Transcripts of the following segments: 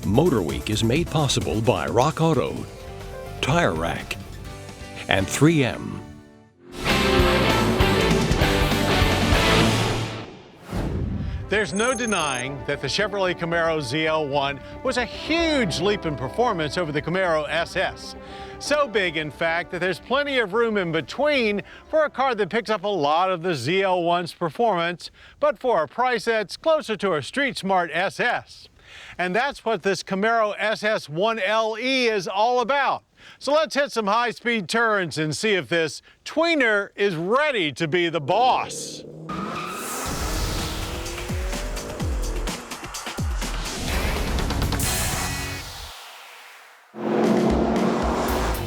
MotorWeek is made possible by Rock Auto, Tire Rack, and 3M. There's no denying that the Chevrolet Camaro ZL1 was a huge leap in performance over the Camaro SS. So big, in fact, that there's plenty of room in between for a car that picks up a lot of the ZL1's performance, but for a price that's closer to a street-smart SS. And that's what this Camaro SS 1LE is all about. So let's hit some high-speed turns and see if this tweener is ready to be the boss.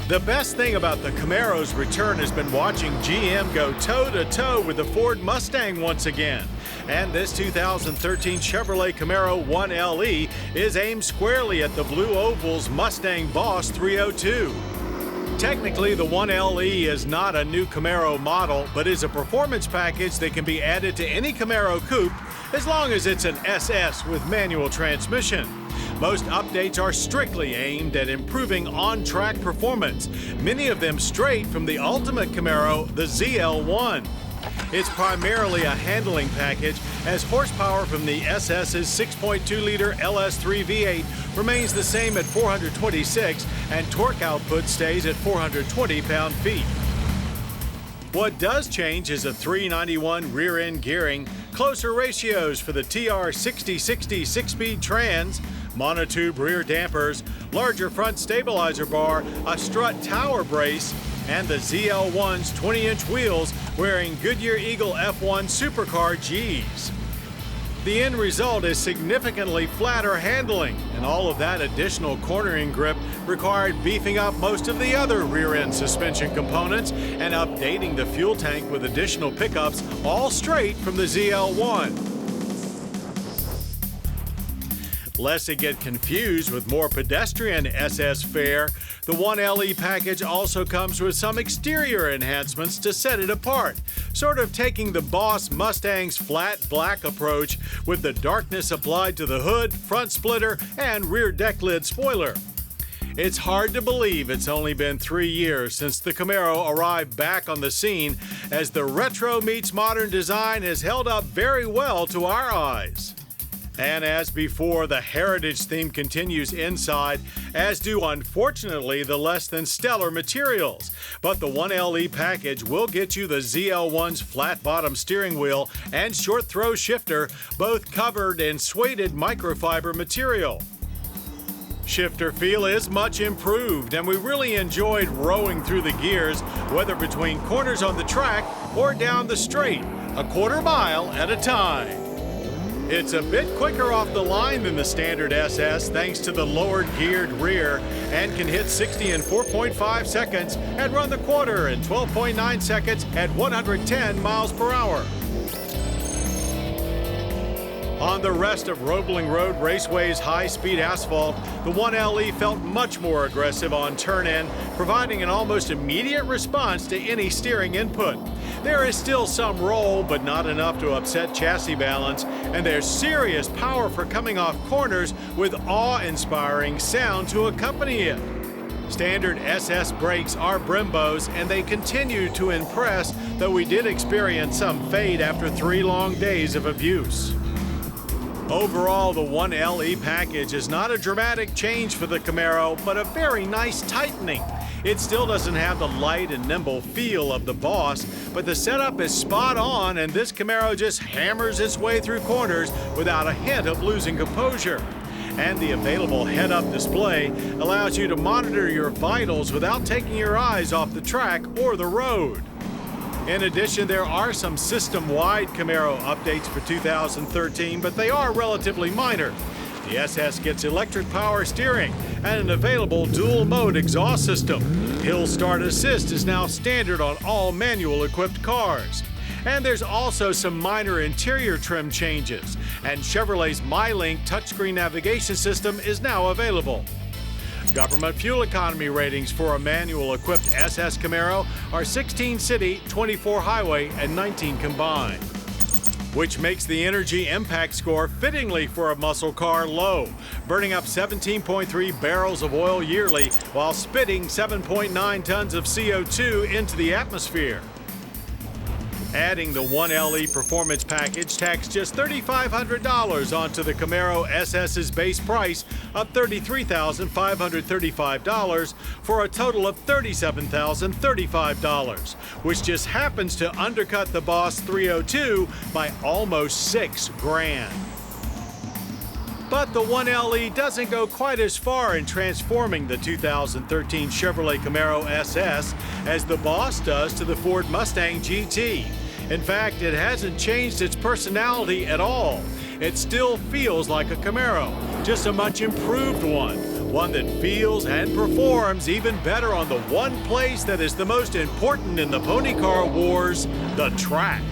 The best thing about the Camaro's return has been watching GM go toe-to-toe with the Ford Mustang once again. And this 2013 Chevrolet Camaro 1LE is aimed squarely at the Blue Oval's Mustang Boss 302. Technically, the 1LE is not a new Camaro model, but is a performance package that can be added to any Camaro coupe as long as it's an SS with manual transmission. Most updates are strictly aimed at improving on-track performance, many of them straight from the ultimate Camaro, the ZL1. It's primarily a handling package, as horsepower from the SS's 6.2-liter LS3 V8 remains the same at 426, and torque output stays at 420 pound-feet. What does change is a 391 rear-end gearing, closer ratios for the TR6060 6-speed trans, monotube rear dampers, larger front stabilizer bar, a strut tower brace, and the ZL1's 20-inch wheels wearing Goodyear Eagle F1 Supercar Gs. The end result is significantly flatter handling, and all of that additional cornering grip required beefing up most of the other rear-end suspension components and updating the fuel tank with additional pickups, all straight from the ZL1. Lest it get confused with more pedestrian SS fare, the 1LE package also comes with some exterior enhancements to set it apart, sort of taking the Boss Mustang's flat black approach with the darkness applied to the hood, front splitter, and rear deck lid spoiler. It's hard to believe it's only been 3 years since the Camaro arrived back on the scene, as the retro meets modern design has held up very well to our eyes. And as before, the heritage theme continues inside, as do unfortunately the less than stellar materials. But the 1LE package will get you the ZL1's flat bottom steering wheel and short throw shifter, both covered in suede microfiber material. Shifter feel is much improved, and we really enjoyed rowing through the gears, whether between corners on the track or down the straight, a quarter mile at a time. It's a bit quicker off the line than the standard SS thanks to the lowered geared rear, and can hit 60 in 4.5 seconds and run the quarter in 12.9 seconds at 110 miles per hour. On the rest of Roebling Road Raceway's high-speed asphalt, the 1LE felt much more aggressive on turn-in, providing an almost immediate response to any steering input. There is still some roll, but not enough to upset chassis balance, and there's serious power for coming off corners with awe-inspiring sound to accompany it. Standard SS brakes are Brembos, and they continue to impress, though we did experience some fade after 3 long days of abuse. Overall, the 1LE package is not a dramatic change for the Camaro, but a very nice tightening. It still doesn't have the light and nimble feel of the Boss, but the setup is spot on, and this Camaro just hammers its way through corners without a hint of losing composure. And the available head-up display allows you to monitor your vitals without taking your eyes off the track or the road. In addition, there are some system-wide Camaro updates for 2013, but they are relatively minor. The SS gets electric power steering and an available dual-mode exhaust system. Hill Start Assist is now standard on all manual-equipped cars. And there's also some minor interior trim changes, and Chevrolet's MyLink touchscreen navigation system is now available. Government fuel economy ratings for a manual-equipped SS Camaro are 16 city, 24 highway, and 19 combined. which makes the energy impact score fittingly for a muscle car low, burning up 17.3 barrels of oil yearly while spitting 7.9 tons of CO2 into the atmosphere. Adding the 1LE performance package tacks just $3,500 onto the Camaro SS's base price of $33,535 for a total of $37,035, which just happens to undercut the Boss 302 by almost $6,000. But the 1LE doesn't go quite as far in transforming the 2013 Chevrolet Camaro SS as the Boss does to the Ford Mustang GT. In fact, it hasn't changed its personality at all. It still feels like a Camaro, just a much improved one that feels and performs even better on the one place that is the most important in the pony car wars, the track.